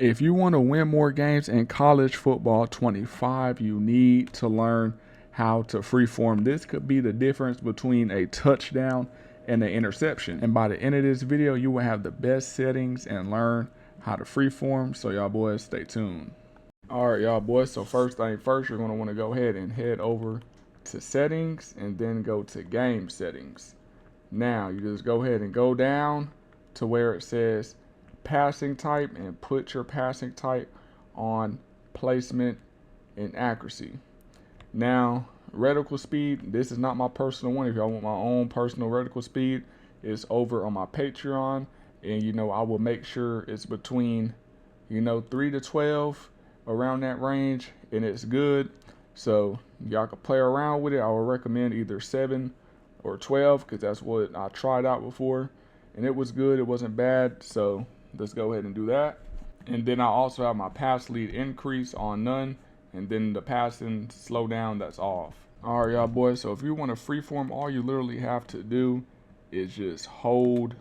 If you want to win more games in college football 25, you need to learn how to freeform. This could be the difference between a touchdown and an interception. And by the end of this video, you will have the best settings and learn how to freeform. So y'all boys, stay tuned. All right, y'all boys. So first thing first, you're going to want to go ahead and head over to settings and then go to game settings. Now you just go ahead and go down to where it says passing type and put your passing type on placement and accuracy. Now reticle speed, this is not my personal one. If y'all want my own personal reticle speed, it's over on my Patreon, and I will make sure it's between 3 to 12, around that range, and it's good. So y'all can play around with it. I would recommend either 7 or 12 because that's what I tried out before and it was good. It wasn't bad. So let's go ahead and do that. And then I also have my pass lead increase on none, and then the passing slow down, that's off. All right, y'all boys. So if you want to freeform, all you literally have to do is just hold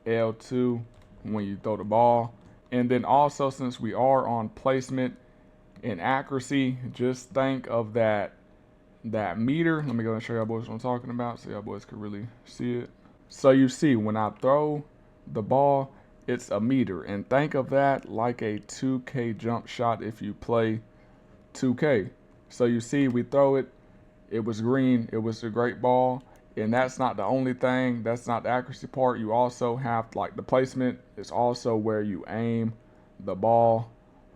L2 when you throw the ball. And then also, since we are on placement and accuracy, just think of that meter. Let me go and show y'all boys what I'm talking about so y'all boys can really see it. So you see, when I throw the ball, it's a meter, and think of that like a 2K jump shot if you play 2K. So you see, we throw it, it was green, it was a great ball. And that's not the only thing, that's not the accuracy part. You also have like the placement is also where you aim the ball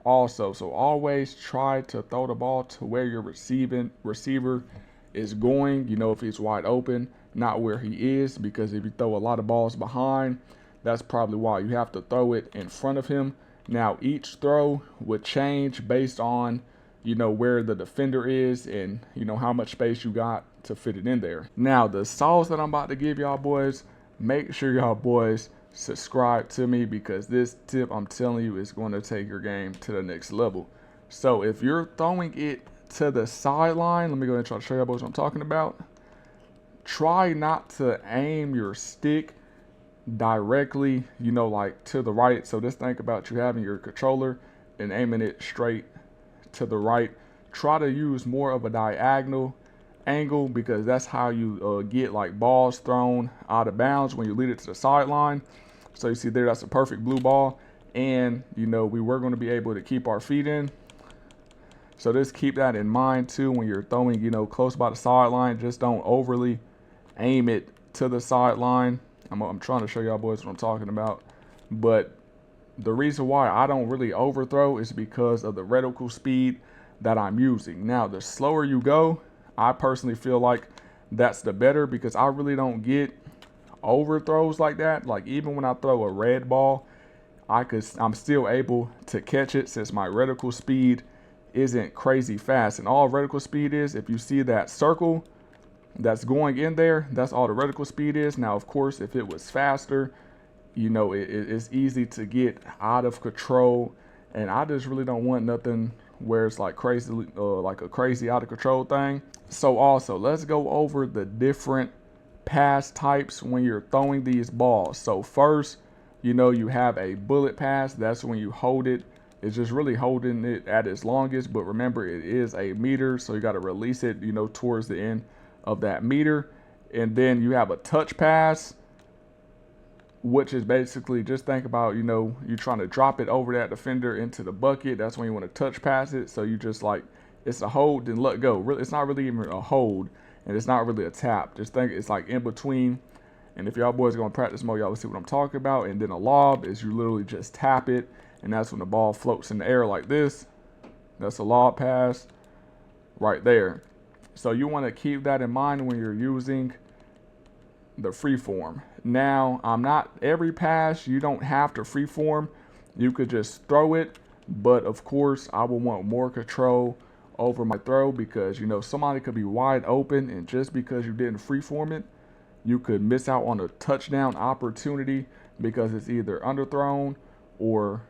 also. So always try to throw the ball to where your receiver is going, if he's wide open, not where he is, because if you throw a lot of balls behind, that's probably why. You have to throw it in front of him. Now each throw would change based on where the defender is and how much space you got to fit it in there. Now the sauce that I'm about to give y'all boys, make sure y'all boys subscribe to me, because this tip, I'm telling you, is going to take your game to the next level. So if you're throwing it to the sideline, let me go ahead and try to show y'all boys what I'm talking about. Try not to aim your stick directly, like to the right. So just think about you having your controller and aiming it straight to the right. Try to use more of a diagonal angle, because that's how you get like balls thrown out of bounds when you lead it to the sideline. So you see there, that's a perfect blue ball, and we were going to be able to keep our feet in. So just keep that in mind too when you're throwing close by the sideline. Just don't overly aim it to the sideline. I'm trying to show y'all boys what I'm talking about, but the reason why I don't really overthrow is because of the reticle speed that I'm using. Now, the slower you go, I personally feel like that's the better, because I really don't get overthrows like that. Like even when I throw a red ball, I'm still able to catch it, since my reticle speed isn't crazy fast. And all reticle speed is, if you see that circle that's going in there, that's all the reticle speed is. Now, of course, if it was faster, it's easy to get out of control, and I just really don't want nothing where it's like crazy, like a crazy out of control thing. So also, let's go over the different pass types when you're throwing these balls. So first, you have a bullet pass. That's when you hold it. It's just really holding it at its longest, but remember, it is a meter, so you got to release it, towards the end of that meter. And then you have a touch pass, which is basically, just think about, you're trying to drop it over that defender into the bucket. That's when you want to touch pass it. So you just like, it's a hold then let go. Really, it's not really even a hold, and it's not really a tap. Just think it's like in between. And if y'all boys going to practice mode, y'all will see what I'm talking about. And then a lob is you literally just tap it, and that's when the ball floats in the air like this. That's a lob pass right there. So you want to keep that in mind when you're using the freeform. Now, every pass, you don't have to freeform. You could just throw it, but of course, I will want more control over my throw, because somebody could be wide open, and just because you didn't freeform it, you could miss out on a touchdown opportunity because it's either underthrown or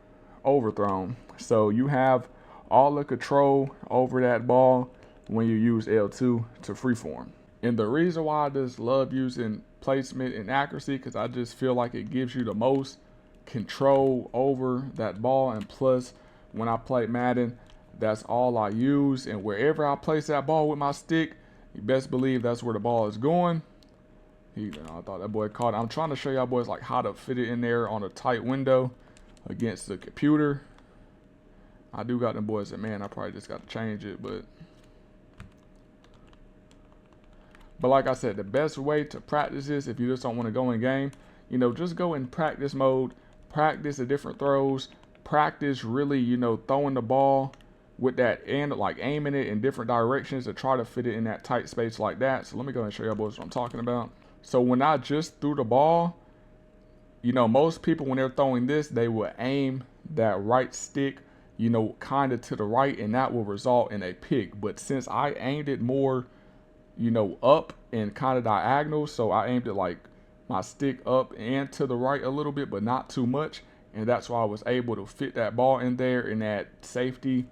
overthrown. So you have all the control over that ball when you use L2 to freeform. And the reason why I just love using placement and accuracy, because I just feel like it gives you the most control over that ball, and plus when I play Madden, that's all I use. And wherever I place that ball with my stick, you best believe that's where the ball is going. I thought that boy caught it. I'm trying to show y'all boys like how to fit it in there on a tight window against the computer. I do got them boys that, man, I probably just got to change it, but like I said, the best way to practice this, if you just don't want to go in game, you know, just go in practice mode, practice the different throws, practice really, you know, throwing the ball with that end, like aiming it in different directions to try to fit it in that tight space like that. So let me go ahead and show y'all boys what I'm talking about. So when I just threw the ball, you know, most people when they're throwing this, they will aim that right stick, you know, kind of to the right, and that will result in a pick. But since I aimed it more, you know, up and kind of diagonal, so I aimed it like my stick up and to the right a little bit, but not too much, and that's why I was able to fit that ball in there, and that safety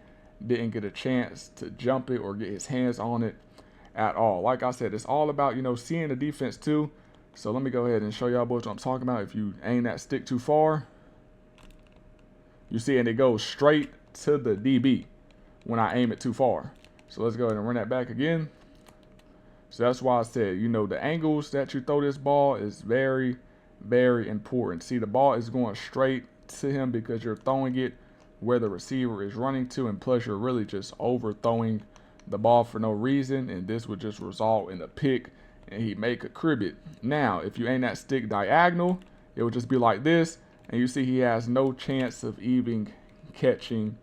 didn't get a chance to jump it or get his hands on it at all. Like I said, it's all about, you know, seeing the defense too. So let me go ahead and show y'all boys what I'm talking about. If you aim that stick too far, you see, and it goes straight to the DB when I aim it too far. So let's go ahead and run that back again. So that's why I said, you know, the angles that you throw this ball is very, very important. See, the ball is going straight to him because you're throwing it where the receiver is running to, and plus you're really just overthrowing the ball for no reason, and this would just result in a pick, and he may crib it. Now, if you aim that stick diagonal, it would just be like this, and you see he has no chance of even catching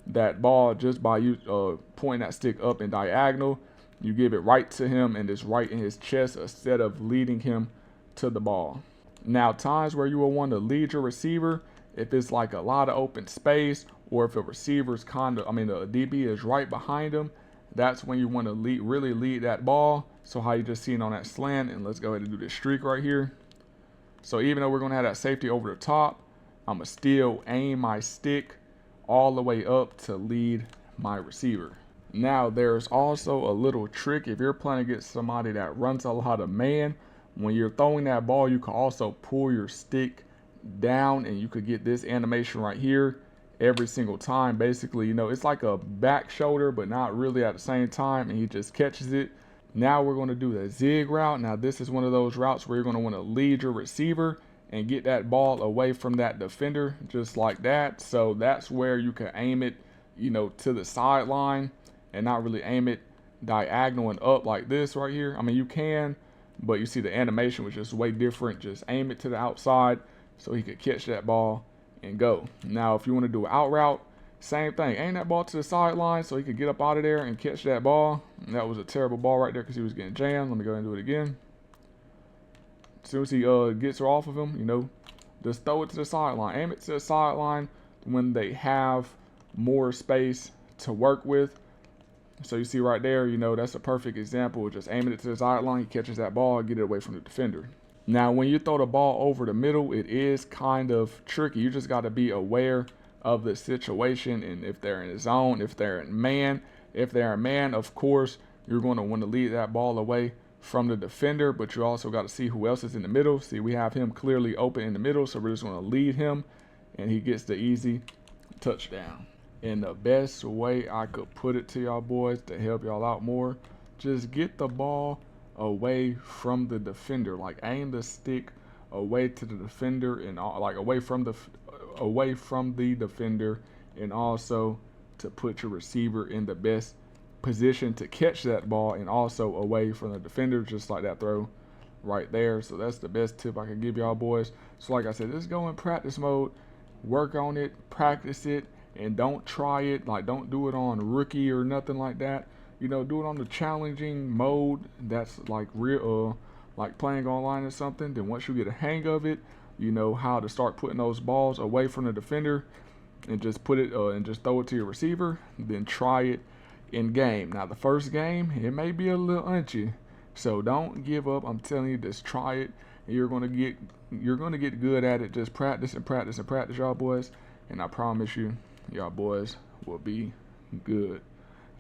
that ball just by you pointing that stick up and diagonal. You give it right to him, and it's right in his chest instead of leading him to the ball. Now, times where you will want to lead your receiver, if it's like a lot of open space, or if a receiver's the DB is right behind him, that's when you want to really lead that ball. So how you just seen on that slant, and let's go ahead and do this streak right here. So even though we're going to have that safety over the top, I'm going to still aim my stick all the way up to lead my receiver. Now, there's also a little trick. If you're playing against somebody that runs a lot of man, when you're throwing that ball, you can also pull your stick down, and you could get this animation right here every single time. Basically, you know, it's like a back shoulder, but not really at the same time, and he just catches it. Now we're going to do the zig route. Now this is one of those routes where you're going to want to lead your receiver and get that ball away from that defender, just like that. So that's where you can aim it, you know, to the sideline, and not really aim it diagonal and up like this right here. I mean, you can, but you see the animation was just way different. Just aim it to the outside so he could catch that ball and go. Now, if you want to do an out route, same thing. Aim that ball to the sideline so he could get up out of there and catch that ball. And that was a terrible ball right there because he was getting jammed. Let me go ahead and do it again. As soon as he gets her off of him, you know, just throw it to the sideline. Aim it to the sideline when they have more space to work with. So you see right there, you know, that's a perfect example of just aiming it to the sideline. He catches that ball, get it away from the defender. Now, when you throw the ball over the middle, it is kind of tricky. You just got to be aware of the situation, and if they're in a zone, if they're in man. If they're in man, of course, you're going to want to lead that ball away from the defender, but you also got to see who else is in the middle. See, we have him clearly open in the middle, so we're just going to lead him, and he gets the easy touchdown. And the best way I could put it to y'all boys to help y'all out more, just get the ball away from the defender. Like, aim the stick away to the defender, and like away from the defender, and also to put your receiver in the best position to catch that ball, and also away from the defender, just like that throw right there. So that's the best tip I can give y'all boys. So like I said, just go in practice mode, work on it, practice it, and don't try it, like don't do it on rookie or nothing like that. You know, do it on the challenging mode that's like real, like playing online or something. Then once you get a hang of it, you know how to start putting those balls away from the defender, and just put it and just throw it to your receiver. Then try it in game. Now the first game, it may be a little unchy, so don't give up. I'm telling you, just try it, and you're gonna get good at it. Just practice and practice and practice, y'all boys, and I promise you, y'all boys will be good.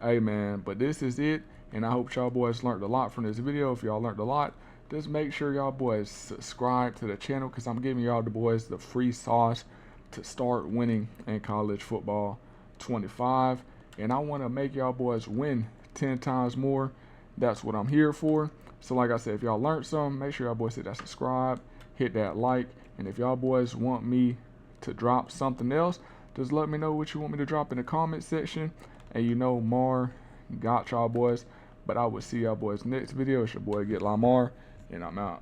Hey man, but this is it, and I hope y'all boys learned a lot from this video. If y'all learned a lot, just make sure y'all boys subscribe to the channel, because I'm giving y'all the boys the free sauce to start winning in college football 25, and I want to make y'all boys win 10 times more. That's what I'm here for. So like I said, if y'all learned something, make sure y'all boys hit that subscribe, hit that like, and if y'all boys want me to drop something else, just let me know what you want me to drop in the comment section. And you know, Mar got y'all boys. But I will see y'all boys next video. It's your boy Get Lamar, and I'm out.